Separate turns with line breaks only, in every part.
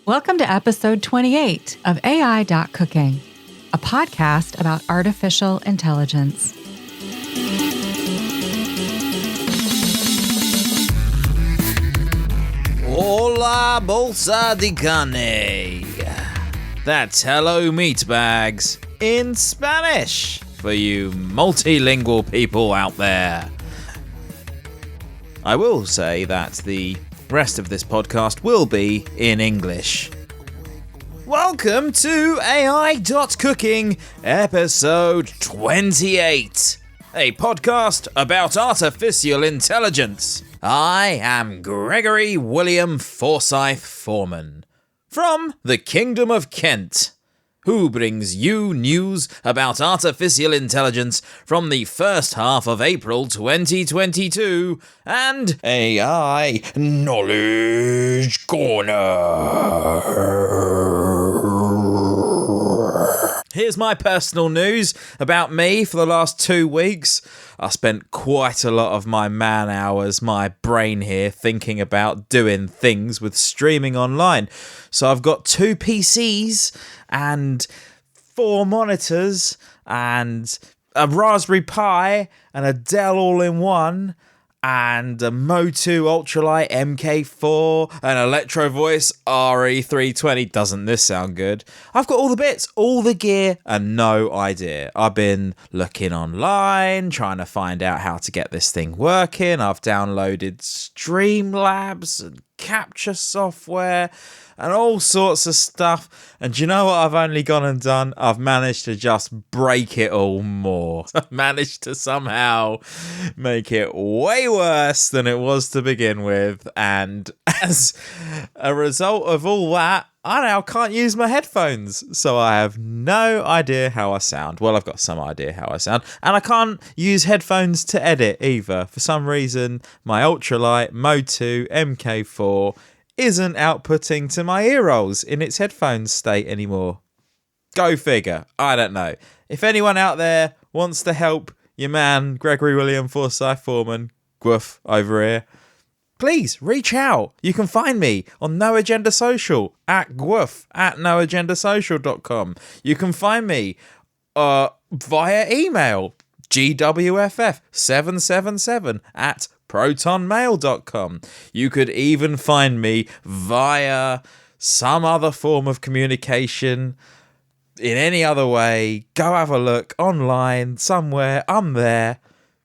Welcome to episode 28 of AI.cooking, a podcast about artificial intelligence.
Hola, bolsa de carne. That's hello, meat bags, in Spanish for you multilingual people out there. I will say that the rest of this podcast will be in English. Welcome to AI.cooking, episode 28, a podcast about artificial intelligence. I am Gregory William Forsyth Foreman, from the Kingdom of Kent, who brings you news about artificial intelligence from the first half of April 2022 and AI Knowledge Corner. Here's my personal news about me for the last 2 weeks. I spent quite a lot of my man hours, my brain here, thinking about doing things with streaming online. So I've got 2 PCs and 4 monitors and a Raspberry Pi and a Dell all-in-one and a Motu Ultralight MK4, an Electro Voice RE320. Doesn't this sound good? I've got all the bits, all the gear, and no idea. I've been looking online, trying to find out how to get this thing working. I've downloaded Streamlabs and capture software and all sorts of stuff. And do you know what I've only gone and done? I've managed to just break it all more. I've managed to somehow make it way worse than it was to begin with. And as a result of all that, I now can't use my headphones. So I have no idea how I sound. Well, I've got some idea how I sound. And I can't use headphones to edit either. For some reason, my Ultralight Motu MK4 isn't outputting to my ear rolls in its headphones state anymore. Go figure. I don't know. If anyone out there wants to help your man, Gregory William Forsyth Foreman, Gwoof over here, please reach out. You can find me on No Agenda Social at Gwoof at noagendasocial.com. You can find me via email, gwff777 at protonmail.com. You could even find me via some other form of communication in any other way. Go have a look online somewhere. I'm there.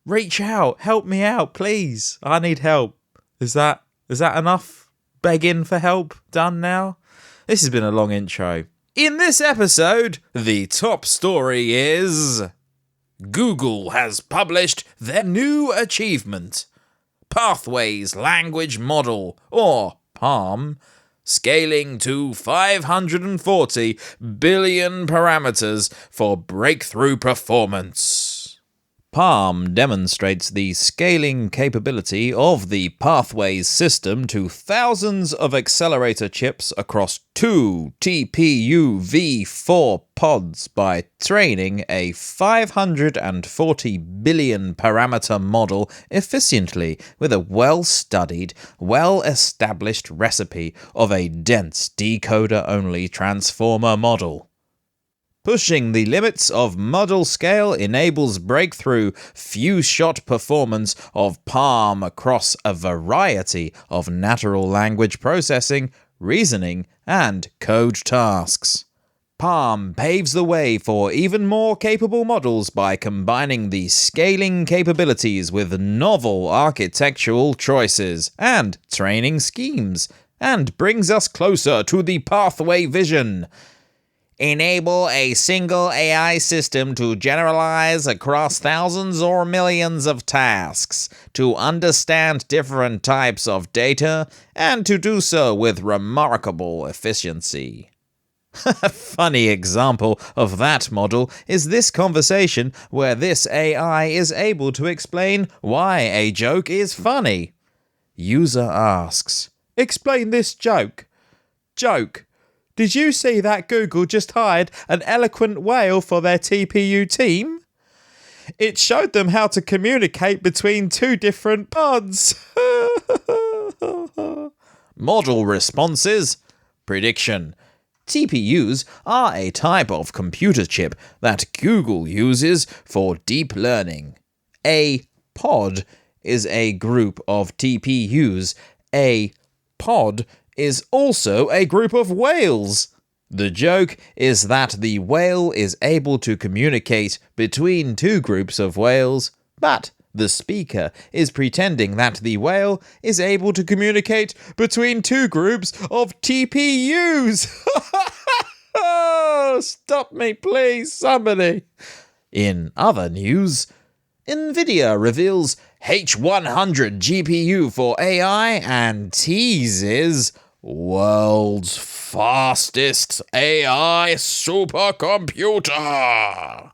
Reach out. Help me out, please. I need help. Is that enough begging for help done now? This has been a long intro. In this episode, the top story is Google has published their new achievement. Pathways Language Model, or PaLM, scaling to 540 billion parameters for breakthrough performance. PaLM demonstrates the scaling capability of the Pathways system to thousands of accelerator chips across 2 TPU v4 pods by training a 540 billion parameter model efficiently with a well-studied, well-established recipe of a dense decoder-only transformer model. Pushing the limits of model scale enables breakthrough few-shot performance of PaLM across a variety of natural language processing, reasoning, and code tasks. PaLM paves the way for even more capable models by combining the scaling capabilities with novel architectural choices and training schemes, and brings us closer to the pathway vision. Enable a single AI system to generalize across thousands or millions of tasks, to understand different types of data, and to do so with remarkable efficiency. A funny example of that model is this conversation where this AI is able to explain why a joke is funny. User asks, "Explain this joke." Joke. Did you see that Google just hired an eloquent whale for their TPU team? It showed them how to communicate between 2 different pods. Model responses. prediction. TPUs are a type of computer chip that Google uses for deep learning. A pod is a group of TPUs. A pod is also a group of whales. The joke is that the whale is able to communicate between two groups of whales, but the speaker is pretending that the whale is able to communicate between two groups of TPUs. Oh, stop me, please, somebody. In other news, NVIDIA reveals H100 GPU for AI and teases world's fastest AI supercomputer.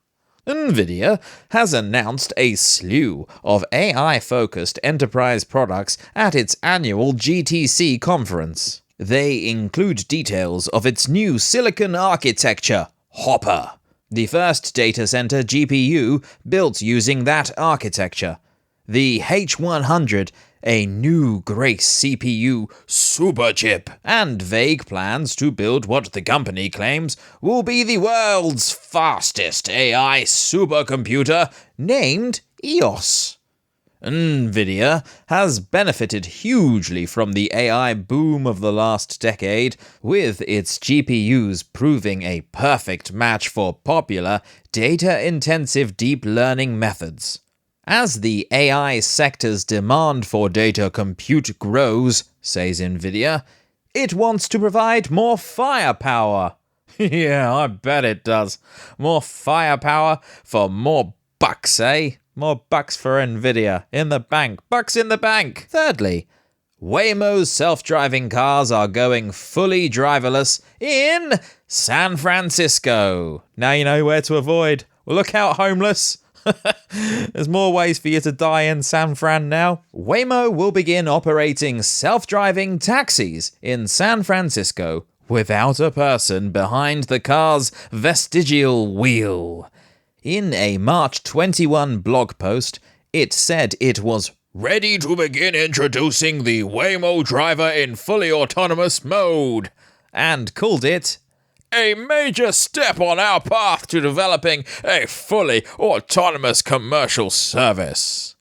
NVIDIA has announced a slew of AI-focused enterprise products at its annual GTC conference. They include details of its new silicon architecture, Hopper, the first data center GPU built using that architecture. The H100, a new Grace CPU superchip, and vague plans to build what the company claims will be the world's fastest AI supercomputer named EOS. NVIDIA has benefited hugely from the AI boom of the last decade, with its GPUs proving a perfect match for popular, data-intensive deep learning methods. As the AI sector's demand for data compute grows, says NVIDIA, it wants to provide more firepower. Yeah, I bet it does. More firepower for more bucks, eh? More bucks for NVIDIA. In the bank. Bucks in the bank. Thirdly, Waymo's self-driving cars are going fully driverless in San Francisco. Now you know where to avoid. Look out, homeless. There's more ways for you to die in San Fran now. Waymo will begin operating self-driving taxis in San Francisco without a person behind the car's vestigial wheel. In a March 21 blog post, it said it was ready to begin introducing the Waymo driver in fully autonomous mode, and called it a major step on our path to developing a fully autonomous commercial service.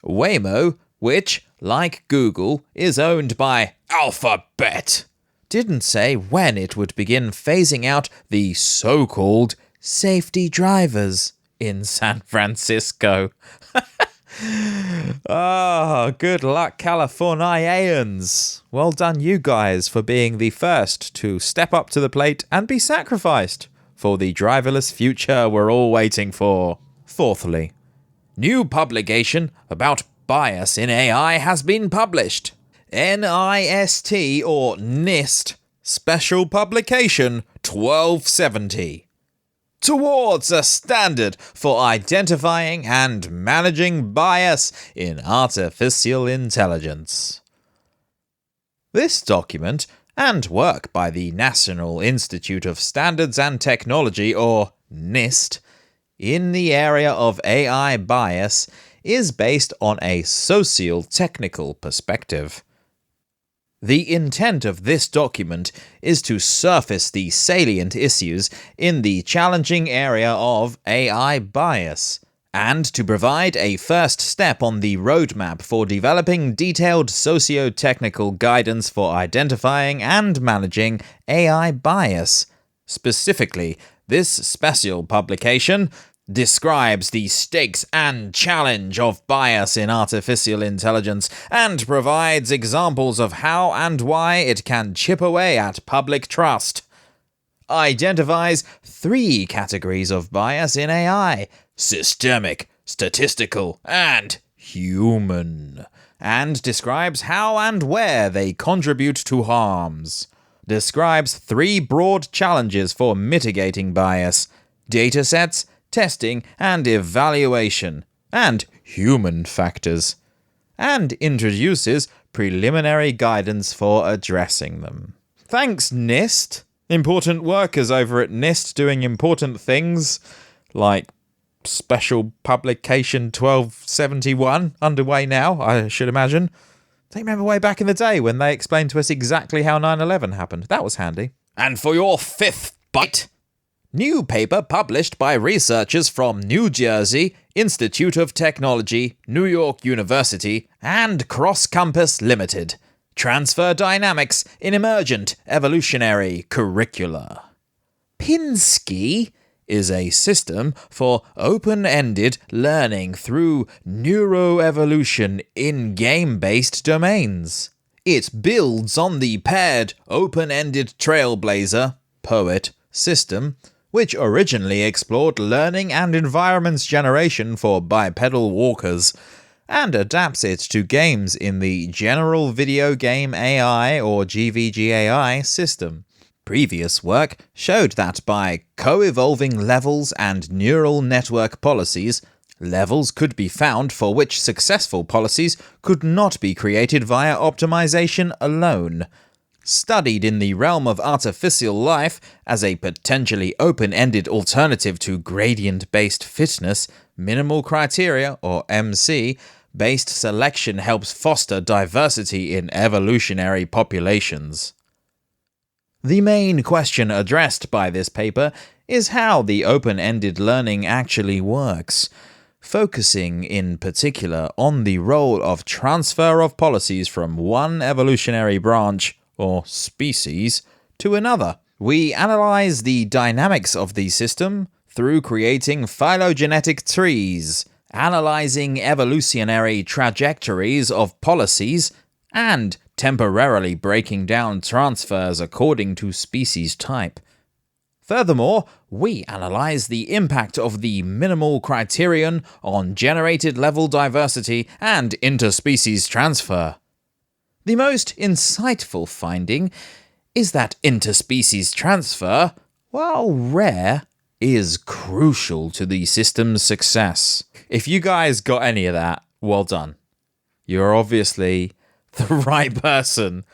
Waymo, which, like Google, is owned by Alphabet, didn't say when it would begin phasing out the so-called safety drivers in San Francisco. Oh, good luck, Californians. Well done, you guys, for being the first to step up to the plate and be sacrificed for the driverless future we're all waiting for. Fourthly, new publication about bias in AI has been published. NIST or NIST Special Publication 1270. Towards a standard for identifying and managing bias in artificial intelligence. This document, and work by the National Institute of Standards and Technology, or NIST, in the area of AI bias, is based on a socio-technical perspective. The intent of this document is to surface the salient issues in the challenging area of AI bias, and to provide a first step on the roadmap for developing detailed socio-technical guidance for identifying and managing AI bias. Specifically, this special publication describes the stakes and challenge of bias in artificial intelligence and provides examples of how and why it can chip away at public trust. Identifies 3 categories of bias in AI: systemic, statistical, and human, and describes how and where they contribute to harms. Describes 3 broad challenges for mitigating bias: datasets, testing and evaluation, and human factors, and introduces preliminary guidance for addressing them. Thanks, NIST. Important workers over at NIST doing important things, like Special Publication 1271, underway now, I should imagine. They remember way back in the day when they explained to us exactly how 9/11 happened. That was handy. And for your fifth bite, new paper published by researchers from New Jersey Institute of Technology, New York University, and Cross Compass Limited. Transfer Dynamics in Emergent Evolutionary Curricula. Pinsky is a system for open-ended learning through neuroevolution in game-based domains. It builds on the paired open-ended Trailblazer, POET, system, which originally explored learning and environments generation for bipedal walkers, and adapts it to games in the General Video Game AI or GVGAI system. Previous work showed that by co-evolving levels and neural network policies, levels could be found for which successful policies could not be created via optimization alone. Studied in the realm of artificial life as a potentially open-ended alternative to gradient-based fitness, minimal criteria, or MC, based selection helps foster diversity in evolutionary populations. The main question addressed by this paper is how the open-ended learning actually works, focusing in particular on the role of transfer of policies from one evolutionary branch or species to another. We analyze the dynamics of the system through creating phylogenetic trees, analyzing evolutionary trajectories of policies, and temporarily breaking down transfers according to species type. Furthermore, we analyze the impact of the minimal criterion on generated level diversity and interspecies transfer. The most insightful finding is that interspecies transfer, while rare, is crucial to the system's success. If you guys got any of that, well done. You're obviously the right person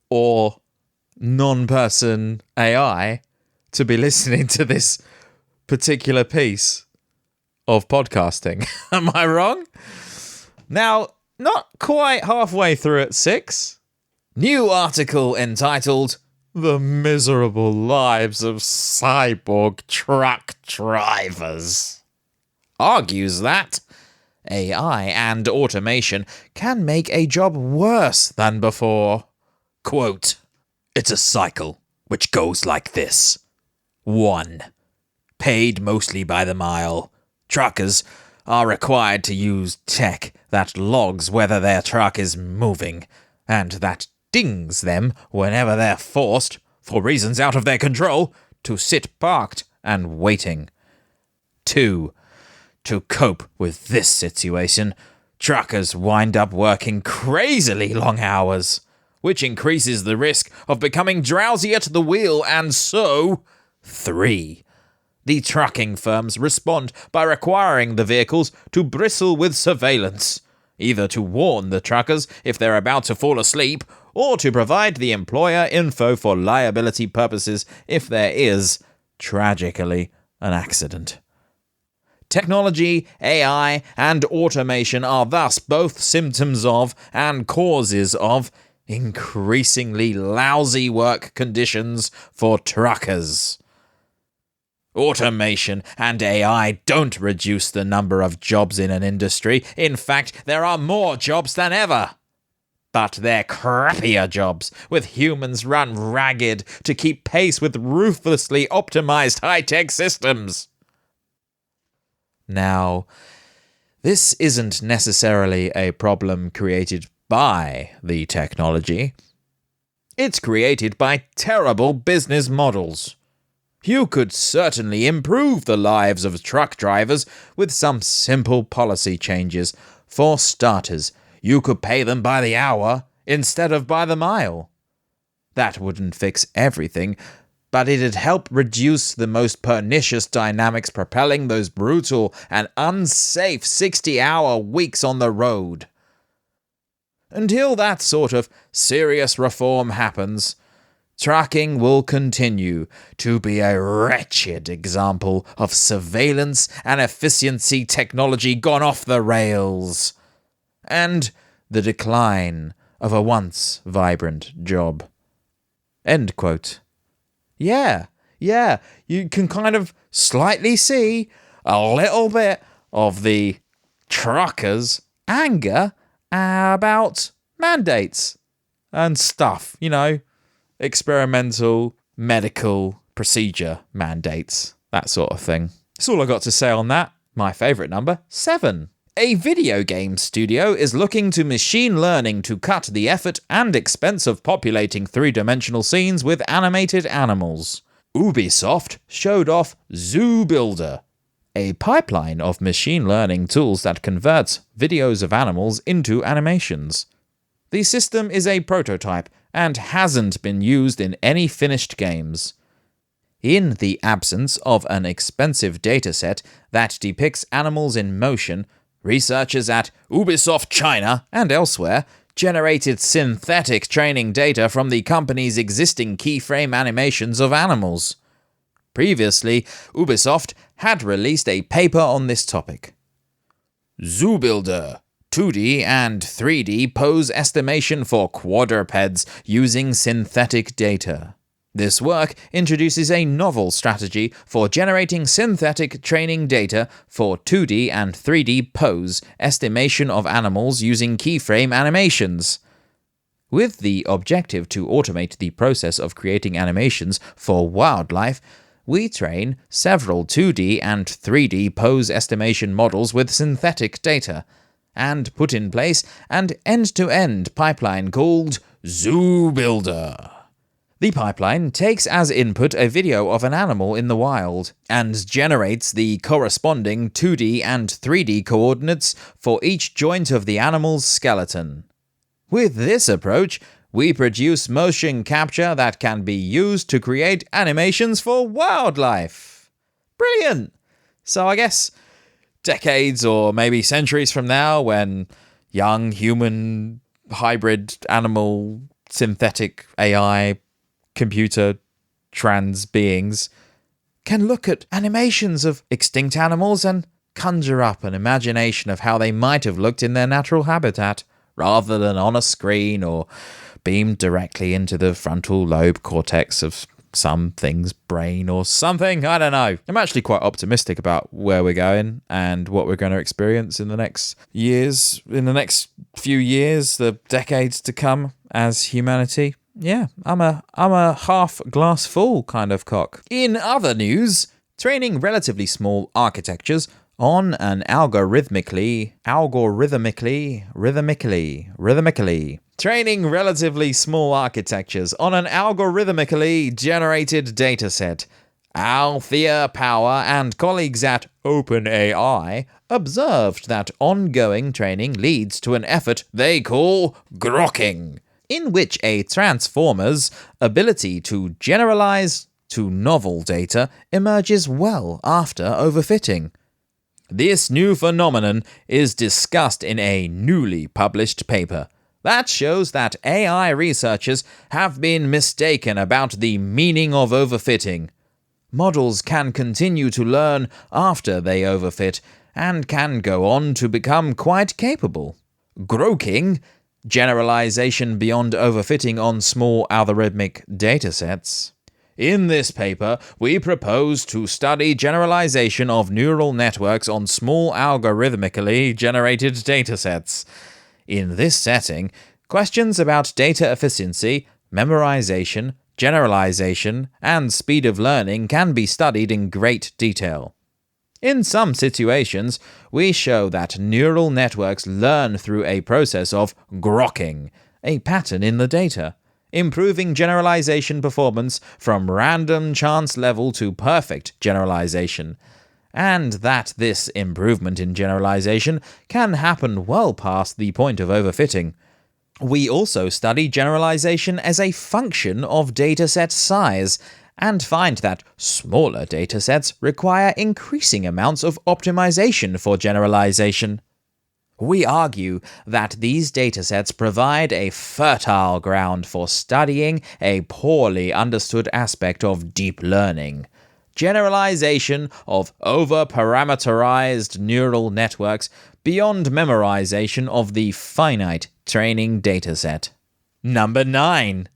or non-person AI to be listening to this particular piece of podcasting. Am I wrong? Now, not quite halfway through at 6. New article entitled The Miserable Lives of Cyborg Truck Drivers argues that AI and automation can make a job worse than before. Quote, "It's a cycle which goes like this. 1. Paid mostly by the mile. Truckers are required to use tech that logs whether their truck is moving, and that dings them whenever they're forced, for reasons out of their control, to sit parked and waiting. 2. To cope with this situation, truckers wind up working crazily long hours, which increases the risk of becoming drowsy at the wheel, and so 3. The trucking firms respond by requiring the vehicles to bristle with surveillance, either to warn the truckers if they're about to fall asleep, or to provide the employer info for liability purposes if there is, tragically, an accident. Technology, AI, and automation are thus both symptoms of and causes of increasingly lousy work conditions for truckers. Automation and AI don't reduce the number of jobs in an industry. In fact, there are more jobs than ever. But they're crappier jobs, with humans run ragged to keep pace with ruthlessly optimized high-tech systems. Now, this isn't necessarily a problem created by the technology. It's created by terrible business models. You could certainly improve the lives of truck drivers with some simple policy changes. For starters, you could pay them by the hour instead of by the mile. That wouldn't fix everything, but it'd help reduce the most pernicious dynamics propelling those brutal and unsafe 60-hour weeks on the road. Until that sort of serious reform happens, trucking will continue to be a wretched example of surveillance and efficiency technology gone off the rails. And the decline of a once vibrant job. End quote. Yeah, you can kind of slightly see a little bit of the truckers' anger about mandates and stuff, experimental medical procedure mandates, that sort of thing. That's all I got to say on that. My favourite number, 7. A video game studio is looking to machine learning to cut the effort and expense of populating three-dimensional scenes with animated animals. Ubisoft showed off Zoo Builder, a pipeline of machine learning tools that converts videos of animals into animations. The system is a prototype and hasn't been used in any finished games. In the absence of an expensive dataset that depicts animals in motion, researchers at Ubisoft China and elsewhere generated synthetic training data from the company's existing keyframe animations of animals. Previously, Ubisoft had released a paper on this topic. Zoo Builder, 2D and 3D pose estimation for quadrupeds using synthetic data. This work introduces a novel strategy for generating synthetic training data for 2D and 3D pose estimation of animals using keyframe animations. With the objective to automate the process of creating animations for wildlife, we train several 2D and 3D pose estimation models with synthetic data, and put in place an end-to-end pipeline called Zoo Builder. The pipeline takes as input a video of an animal in the wild and generates the corresponding 2D and 3D coordinates for each joint of the animal's skeleton. With this approach, we produce motion capture that can be used to create animations for wildlife. Brilliant! So I guess decades or maybe centuries from now, when young human hybrid animal synthetic AI computer trans beings can look at animations of extinct animals and conjure up an imagination of how they might have looked in their natural habitat, rather than on a screen or beamed directly into the frontal lobe cortex of some thing's brain or something. I don't know. I'm actually quite optimistic about where we're going and what we're going to experience in the next few years, the decades to come as humanity. Yeah, I'm a half glass full kind of cock. In other news, training relatively small architectures on an algorithmically generated dataset. Althea Power and colleagues at OpenAI observed that ongoing training leads to an effort they call grokking, in which a transformer's ability to generalize to novel data emerges well after overfitting. This new phenomenon is discussed in a newly published paper that shows that AI researchers have been mistaken about the meaning of overfitting. Models can continue to learn after they overfit and can go on to become quite capable. Grokking, generalization beyond overfitting on small algorithmic datasets. In this paper, we propose to study generalization of neural networks on small algorithmically generated datasets. In this setting, questions about data efficiency, memorization, generalization, and speed of learning can be studied in great detail. In some situations, we show that neural networks learn through a process of grokking, a pattern in the data, improving generalization performance from random chance level to perfect generalization, and that this improvement in generalization can happen well past the point of overfitting. We also study generalization as a function of dataset size, and find that smaller datasets require increasing amounts of optimization for generalization. We argue that these datasets provide a fertile ground for studying a poorly understood aspect of deep learning: generalization of over-parameterized neural networks beyond memorization of the finite training dataset. Number 9.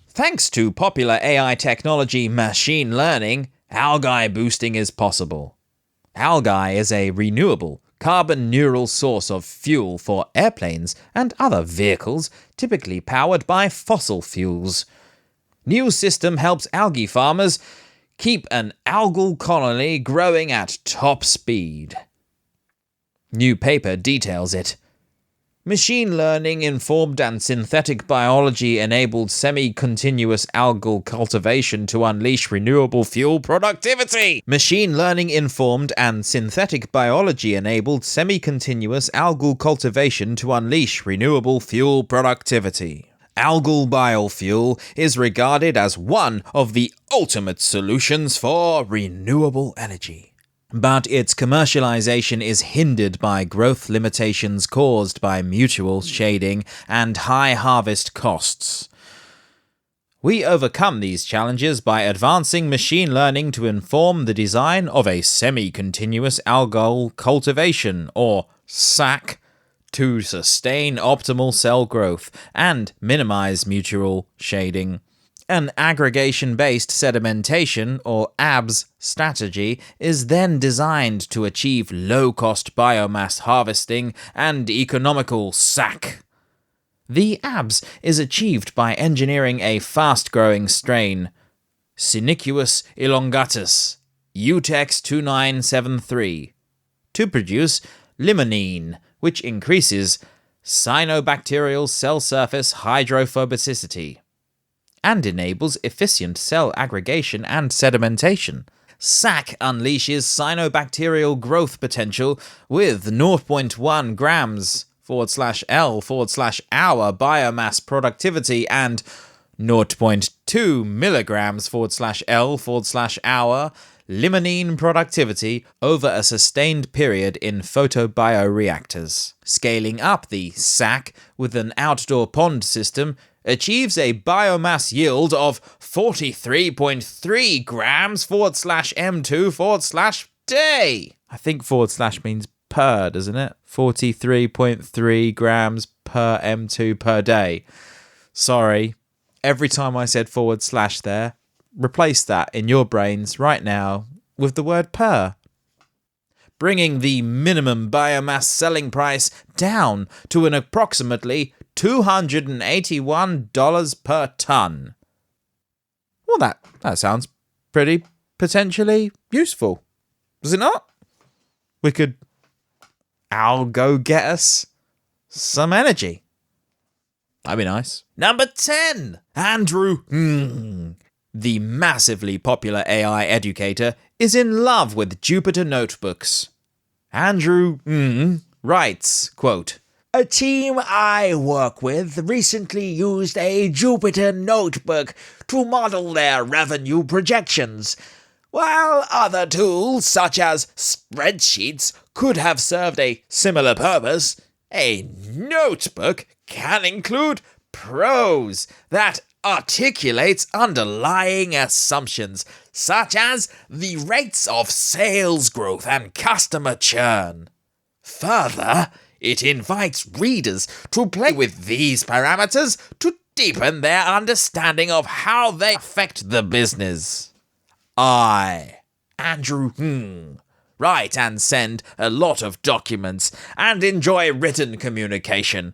Thanks to popular AI technology machine learning, algae boosting is possible. Algae is a renewable, carbon-neutral source of fuel for airplanes and other vehicles typically powered by fossil fuels. New system helps algae farmers keep an algal colony growing at top speed. New paper details it. Machine learning informed and synthetic biology enabled semi-continuous algal cultivation to unleash renewable fuel productivity. Machine learning informed and synthetic biology enabled semi-continuous algal cultivation to unleash renewable fuel productivity. Algal biofuel is regarded as one of the ultimate solutions for renewable energy. But its commercialization is hindered by growth limitations caused by mutual shading and high harvest costs. We overcome these challenges by advancing machine learning to inform the design of a semi-continuous algal cultivation, or SAC, to sustain optimal cell growth and minimize mutual shading. An aggregation-based sedimentation, or ABS, strategy is then designed to achieve low-cost biomass harvesting and economical SAC. The ABS is achieved by engineering a fast-growing strain, Synequus elongatus, Utex 2973, to produce limonene, which increases cyanobacterial cell surface hydrophobicity and enables efficient cell aggregation and sedimentation. SAC unleashes cyanobacterial growth potential with 0.1 grams/L/hour biomass productivity and 0.2 milligrams/L/hour limonene productivity over a sustained period in photobioreactors. Scaling up the SAC with an outdoor pond system achieves a biomass yield of 43.3 grams/m2/day. I think / means per, doesn't it? 43.3 grams per m2 per day. Sorry, every time I said / there, replace that in your brains right now with the word per. Bringing the minimum biomass selling price down to an approximately $281 per ton. Well, that sounds pretty potentially useful, does it not? We could go get us some energy. That'd be nice. Number 10. Andrew, the massively popular AI educator, is in love with Jupyter notebooks. Andrew writes, quote, "A team I work with recently used a Jupyter notebook to model their revenue projections. While other tools, such as spreadsheets, could have served a similar purpose, a notebook can include prose that articulates underlying assumptions, such as the rates of sales growth and customer churn. Further, it invites readers to play with these parameters to deepen their understanding of how they affect the business. I, Andrew, write and send a lot of documents and enjoy written communication.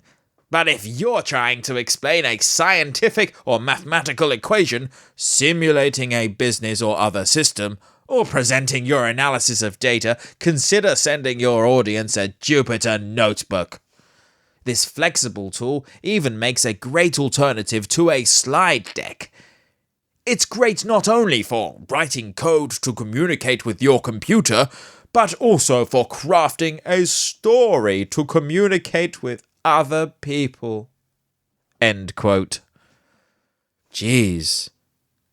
But if you're trying to explain a scientific or mathematical equation, simulating a business or other system, or presenting your analysis of data, consider sending your audience a Jupyter notebook. This flexible tool even makes a great alternative to a slide deck. It's great not only for writing code to communicate with your computer, but also for crafting a story to communicate with other people." End quote. Jeez.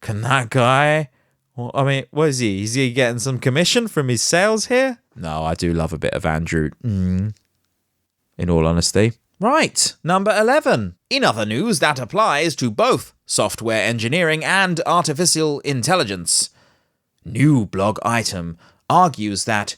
Can that guy... Well, I mean, what is he? Is he getting some commission from his sales here? No, I do love a bit of Andrew. In all honesty. Right, number 11. In other news that applies to both software engineering and artificial intelligence, new blog item argues that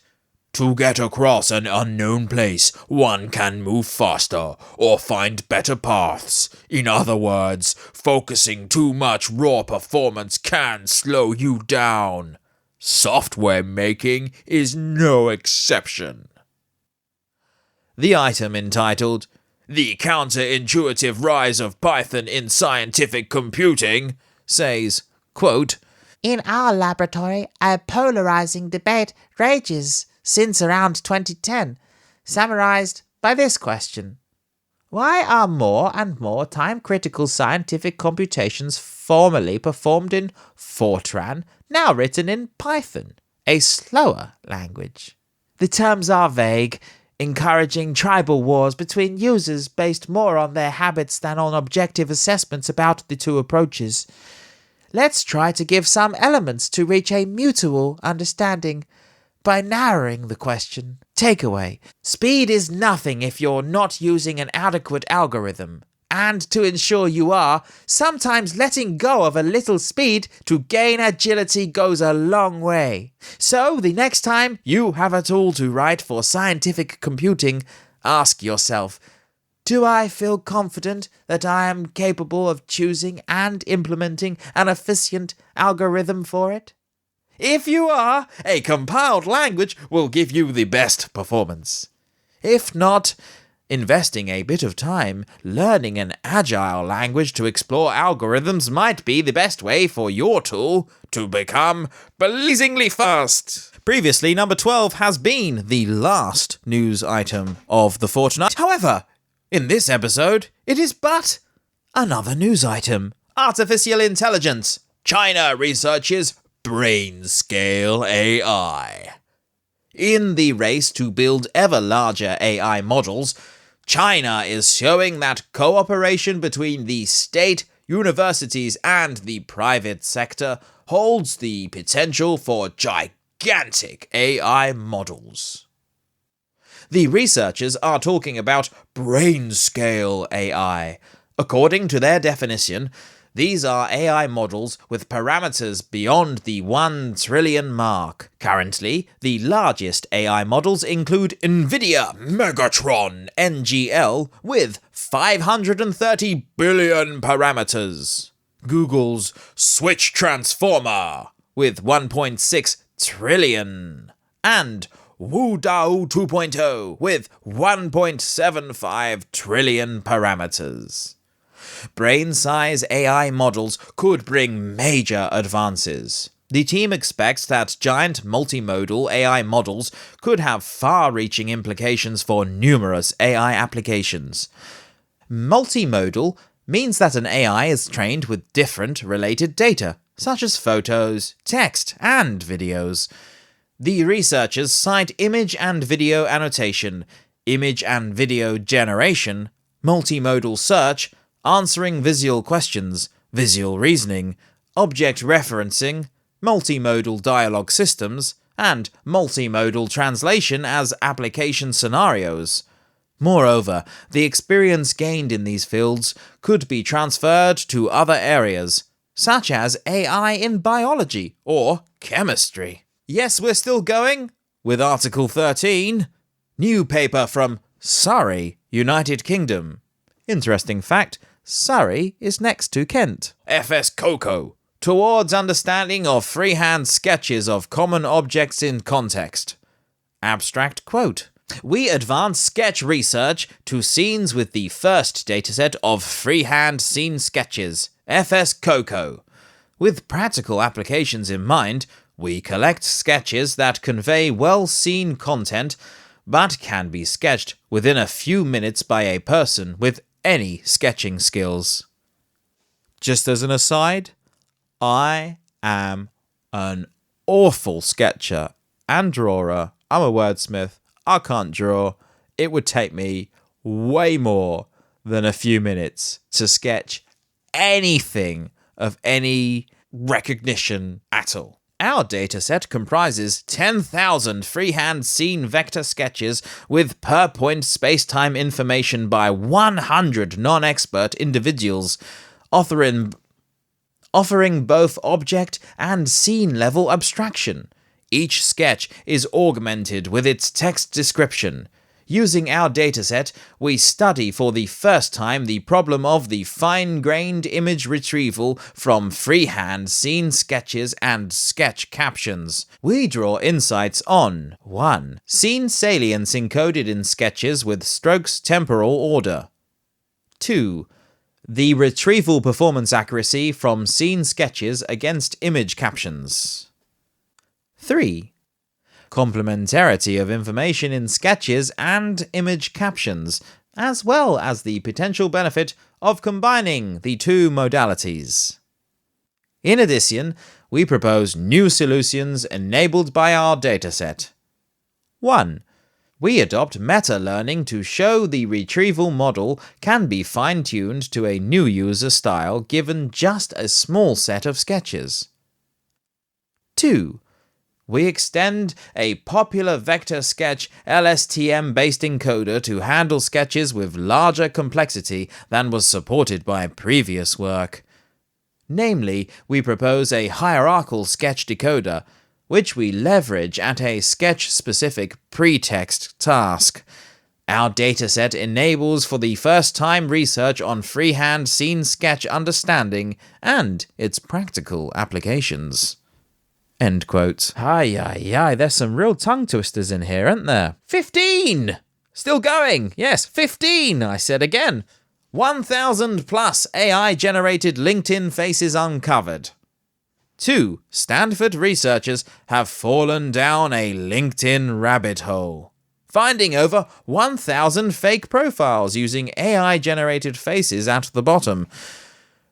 To get across an unknown place, one can move faster or find better paths. In other words, focusing too much raw performance can slow you down. Software making is no exception. The item entitled, "The Counterintuitive Rise of Python in Scientific Computing," says, quote,
"In our laboratory, a polarizing debate rages since around 2010, summarized by this question. Why are more and more time-critical scientific computations formerly performed in Fortran, now written in Python, a slower language? The terms are vague, encouraging tribal wars between users based more on their habits than on objective assessments about the two approaches. Let's try to give some elements to reach a mutual understanding by narrowing the question. Takeaway: speed is nothing if you're not using an adequate algorithm. And to ensure you are, sometimes letting go of a little speed to gain agility goes a long way. So the next time you have a tool to write for scientific computing, ask yourself, do I feel confident that I am capable of choosing and implementing an efficient algorithm for it? If you are, a compiled language will give you the best performance. If not, investing a bit of time learning an agile language to explore algorithms might be the best way for your tool to become blazingly fast. Previously, number 12 has been the last news item of the fortnight. However, in this episode, it is but another news item. Artificial intelligence. China researches brain-scale AI. In the race to build ever larger AI models, China is showing that cooperation between the state, universities, and the private sector holds the potential for gigantic AI models. The researchers are talking about brain-scale AI. According to their definition, these are AI models with parameters beyond the 1 trillion mark. Currently, the largest AI models include NVIDIA Megatron NGL with 530 billion parameters, Google's Switch Transformer with 1.6 trillion, and WuDao 2.0 with 1.75 trillion parameters. Brain-size AI models could bring major advances. The team expects that giant multimodal AI models could have far-reaching implications for numerous AI applications. Multimodal means that an AI is trained with different related data, such as photos, text, and videos. The researchers cite image and video annotation, image and video generation, multimodal search, answering visual questions, visual reasoning, object referencing, multimodal dialogue systems, and multimodal translation as application scenarios. Moreover, the experience gained in these fields could be transferred to other areas, such as AI in biology or chemistry. Yes, we're still going with Article 13. New paper from Surrey, United Kingdom. Interesting fact, Surrey is next to Kent. FS Coco. Towards understanding of freehand sketches of common objects in context. Abstract quote. We advance sketch research to scenes with the first dataset of freehand scene sketches, FS Coco. With practical applications in mind, we collect sketches that convey well-seen content, but can be sketched within a few minutes by a person with any sketching skills. Just as an aside, I am an awful sketcher and drawer. I'm a wordsmith. I can't draw. It would take me way more than a few minutes to sketch anything of any recognition at all. Our dataset comprises 10,000 freehand scene vector sketches with per-point space-time information by 100 non-expert individuals, offering both object and scene-level abstraction.
Each sketch is augmented with its text description. Using our dataset, we study for the first time the problem of the fine-grained image retrieval from freehand scene sketches and sketch captions. We draw insights on 1. Scene salience encoded in sketches with strokes temporal order. 2. The retrieval performance accuracy from scene sketches against image captions. 3. Complementarity of information in sketches and image captions, as well as the potential benefit of combining the two modalities. In addition, we propose new solutions enabled by our dataset. 1. We adopt meta-learning to show the retrieval model can be fine-tuned to a new user style given just a small set of sketches. 2. We extend a popular vector sketch LSTM-based encoder to handle sketches with larger complexity than was supported by previous work. Namely, we propose a hierarchical sketch decoder, which we leverage at a sketch-specific pretext task. Our dataset enables for the first time research on freehand scene sketch understanding and its practical applications. End quote. Aye, there's some real tongue twisters in here, aren't there? 15! Still going! Yes, 15, I said again. 1,000 plus AI-generated LinkedIn faces uncovered. 2. Stanford researchers have fallen down a LinkedIn rabbit hole, finding over 1,000 fake profiles using AI-generated faces at the bottom.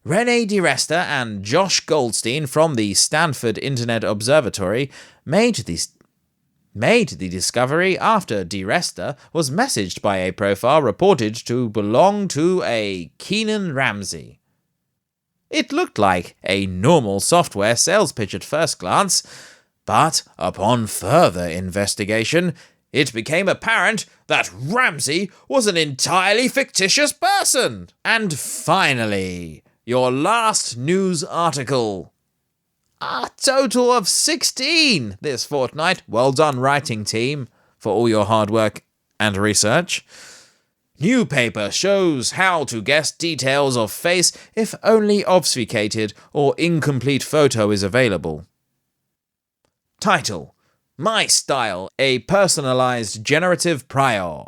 René DiResta and Josh Goldstein from the Stanford Internet Observatory made the discovery after DiResta was messaged by a profile reported to belong to a Keenan Ramsey. It looked like a normal software sales pitch at first glance, but upon further investigation, it became apparent that Ramsey was an entirely fictitious person. And finally, your last news article. A total of 16 this fortnight. Well done, writing team, for all your hard work and research. New paper shows how to guess details of face if only obfuscated or incomplete photo is available. Title: My Style, a personalized generative prior.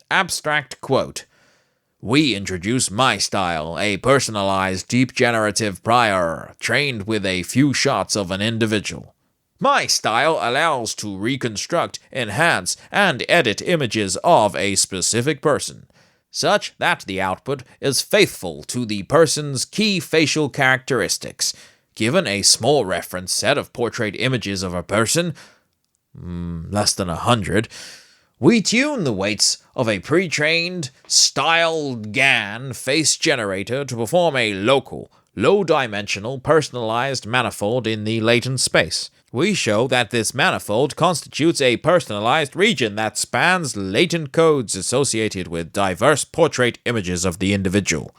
Abstract quote: We introduce My Style, a personalized deep generative prior, trained with a few shots of an individual. My Style allows to reconstruct, enhance, and edit images of a specific person, such that the output is faithful to the person's key facial characteristics. Given a small reference set of portrait images of a person, less than 100, we tune the weights of a pre-trained, styled GAN face generator to perform a local, low-dimensional, personalized manifold in the latent space. We show that this manifold constitutes a personalized region that spans latent codes associated with diverse portrait images of the individual.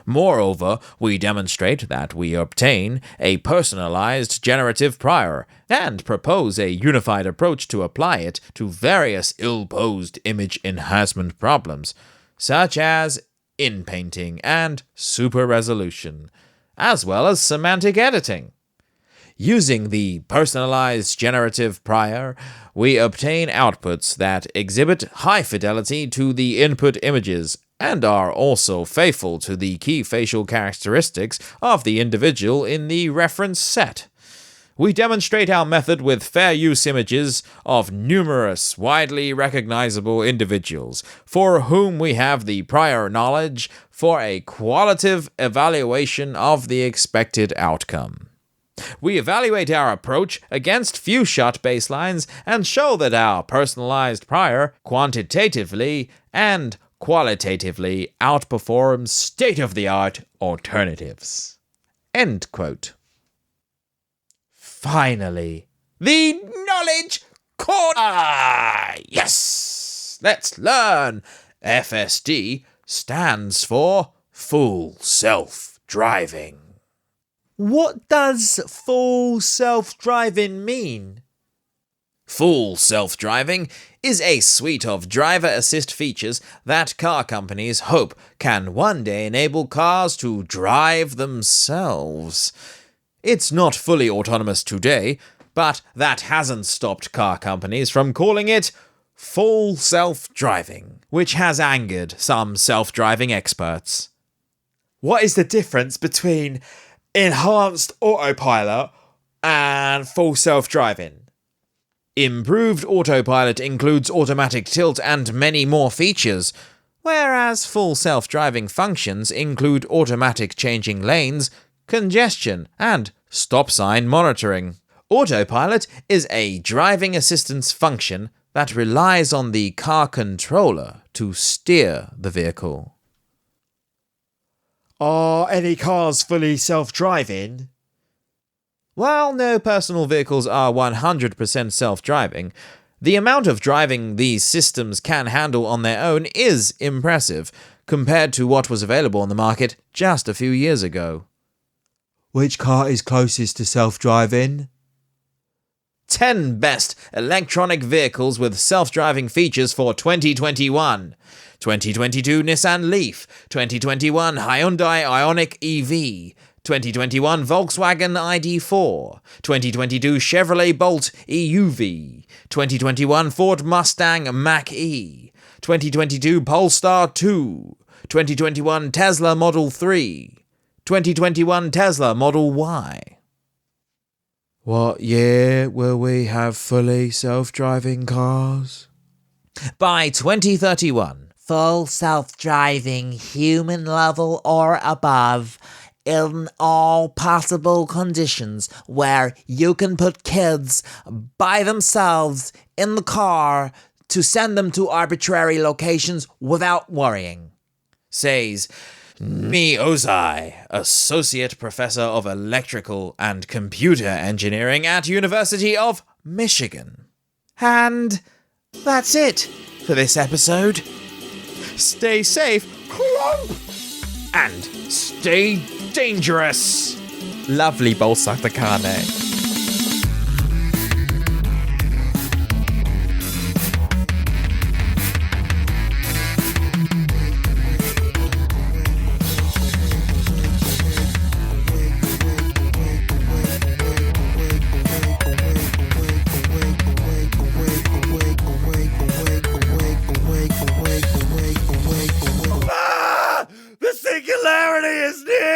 Moreover, we demonstrate that we obtain a personalized generative prior and propose a unified approach to apply it to various ill-posed image enhancement problems, such as in-painting and super-resolution, as well as semantic editing. Using the personalized generative prior, we obtain outputs that exhibit high fidelity to the input images and are also faithful to the key facial characteristics of the individual in the reference set. We demonstrate our method with fair use images of numerous widely recognizable individuals for whom we have the prior knowledge for a qualitative evaluation of the expected outcome. We evaluate our approach against few-shot baselines and show that our personalized prior quantitatively and qualitatively outperforms state-of-the-art alternatives. End quote. Finally, the knowledge corner! Yes! Let's learn! FSD stands for Full Self-Driving.
What does full self-driving mean?
Full self-driving is a suite of driver assist features that car companies hope can one day enable cars to drive themselves. It's not fully autonomous today, but that hasn't stopped car companies from calling it full self-driving, which has angered some self-driving experts.
What is the difference between enhanced autopilot and full self-driving?
Improved autopilot includes automatic tilt and many more features, whereas full self-driving functions include automatic changing lanes, congestion, and stop sign monitoring. Autopilot is a driving assistance function that relies on the car controller to steer the vehicle.
Are any cars fully self-driving?
While no personal vehicles are 100% self-driving, the amount of driving these systems can handle on their own is impressive compared to what was available on the market just a few years ago.
Which car is closest to self-driving?
10 best electronic vehicles with self-driving features for 2021. 2022 Nissan Leaf, 2021 Hyundai Ioniq EV, 2021 Volkswagen ID4, 2022 Chevrolet Bolt EUV, 2021 Ford Mustang Mach-E, 2022 Polestar 2, 2021 Tesla Model 3, 2021 Tesla Model Y.
What year will we have fully self-driving cars?
By 2031.
Full self-driving, human level or above, in all possible conditions where you can put kids by themselves in the car to send them to arbitrary locations without worrying,
says Mi Ozai, Associate Professor of Electrical and Computer Engineering at University of Michigan. And that's it for this episode. Stay safe, and stay dangerous. Lovely bolsa de carne.
The singularity is near!